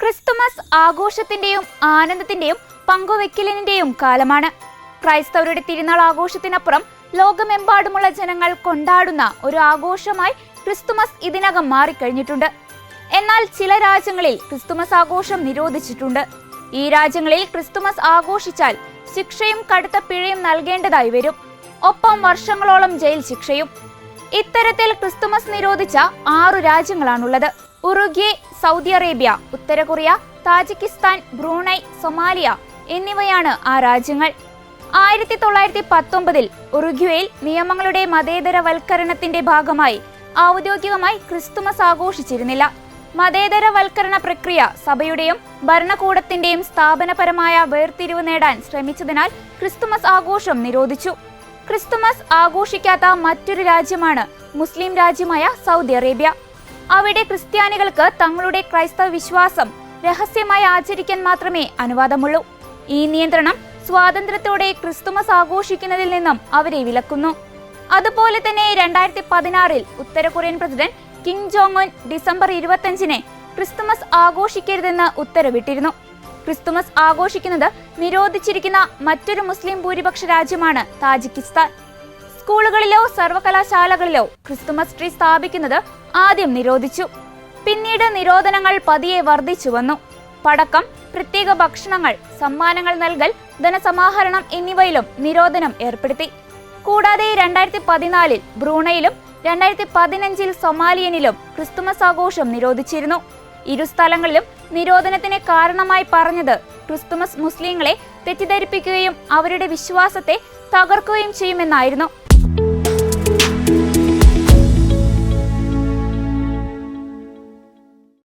Christmas ആഘോഷത്തിന്റെയും ആനന്ദത്തിന്റെയും പങ്കുവെക്കലിന്റെയും കാലമാണ്. ക്രൈസ്തവരുടെ തിരുനാൾ ആഘോഷത്തിനപ്പുറം ലോകമെമ്പാടുമുള്ള ജനങ്ങൾ കൊണ്ടാടുന്ന ഒരു ആഘോഷമായി ക്രിസ്തുമസ് ഇതിനകം മാറിക്കഴിഞ്ഞിട്ടുണ്ട്. എന്നാൽ ചില രാജ്യങ്ങളിൽ ക്രിസ്തുമസ് ആഘോഷം നിരോധിച്ചിട്ടുണ്ട്. ഈ രാജ്യങ്ങളിൽ ക്രിസ്തുമസ് ആഘോഷിച്ചാൽ ശിക്ഷയും കടുത്ത പിഴയും നൽകേണ്ടതായി വരും. ഒപ്പം വർഷങ്ങളോളം ജയിൽ ശിക്ഷയും. ഇത്തരത്തിൽ ക്രിസ്തുമസ് നിരോധിച്ച 6 രാജ്യങ്ങളാണുള്ളത്. ഉറുഗ്വേ, സൗദി അറേബ്യ, ഉത്തര കൊറിയ, താജിക്കിസ്ഥാൻ, ബ്രൂണൈ, സൊമാലിയ എന്നിവയാണ് ആ രാജ്യങ്ങൾ. 1919 ഉറുഗ്വേയിൽ നിയമങ്ങളുടെ മതേതരവൽക്കരണത്തിന്റെ ഭാഗമായി ഔദ്യോഗികമായി ക്രിസ്തുമസ് ആഘോഷിച്ചിരുന്നില്ല. മതേതരവൽക്കരണ പ്രക്രിയ സഭയുടെയും ഭരണകൂടത്തിന്റെയും സ്ഥാപനപരമായ വേർതിരിവ് നേടാൻ ശ്രമിച്ചതിനാൽ ക്രിസ്തുമസ് ആഘോഷം നിരോധിച്ചു. ക്രിസ്തുമസ് ആഘോഷിക്കാത്ത മറ്റൊരു രാജ്യമാണ് മുസ്ലിം രാജ്യമായ സൗദി അറേബ്യ. അവിടെ ക്രിസ്ത്യാനികൾക്ക് തങ്ങളുടെ ക്രൈസ്തവ വിശ്വാസം രഹസ്യമായി ആചരിക്കാൻ മാത്രമേ അനുവാദമുള്ളൂ. ഈ നിയന്ത്രണം സ്വാതന്ത്ര്യത്തോടെ ക്രിസ്തുമസ് ആഘോഷിക്കുന്നതിൽ നിന്നും അവരെ വിലക്കുന്നു. അതുപോലെ തന്നെ 2016 ഉത്തര Korean president Kim Jong Un December 25 Christmas ആഘോഷിക്കരുതെന്ന് ഉത്തരവിട്ടിരുന്നു. ക്രിസ്തുമസ് ആഘോഷിക്കുന്നത് നിരോധിച്ചിരിക്കുന്ന മറ്റൊരു മുസ്ലിം ഭൂരിപക്ഷ രാജ്യമാണ് താജിക്കിസ്ഥാൻ. സ്കൂളുകളിലോ സർവകലാശാലകളിലോ ക്രിസ്തുമസ് ട്രീ സ്ഥാപിക്കുന്നത് ആദ്യം നിരോധിച്ചു. പിന്നീട് നിരോധനങ്ങൾ പതിയെ വർദ്ധിച്ചു വന്നു. പടക്കം, പ്രത്യേക ഭക്ഷണങ്ങൾ, സമ്മാനങ്ങൾ നൽകൽ, ധനസമാഹരണം എന്നിവയിലും നിരോധനം ഏർപ്പെടുത്തി. കൂടാതെ 2014 ബ്രൂണയിലും 2015 സൊമാലിയനിലും ക്രിസ്തുമസ് ആഘോഷം നിരോധിച്ചിരുന്നു. ഇരു സ്ഥലങ്ങളിലും നിരോധനത്തിന് കാരണമായി പറഞ്ഞത് ക്രിസ്തുമസ് മുസ്ലിങ്ങളെ തെറ്റിദ്ധരിപ്പിക്കുകയും അവരുടെ വിശ്വാസത്തെ തകർക്കുകയും ചെയ്യുമെന്നായിരുന്നു.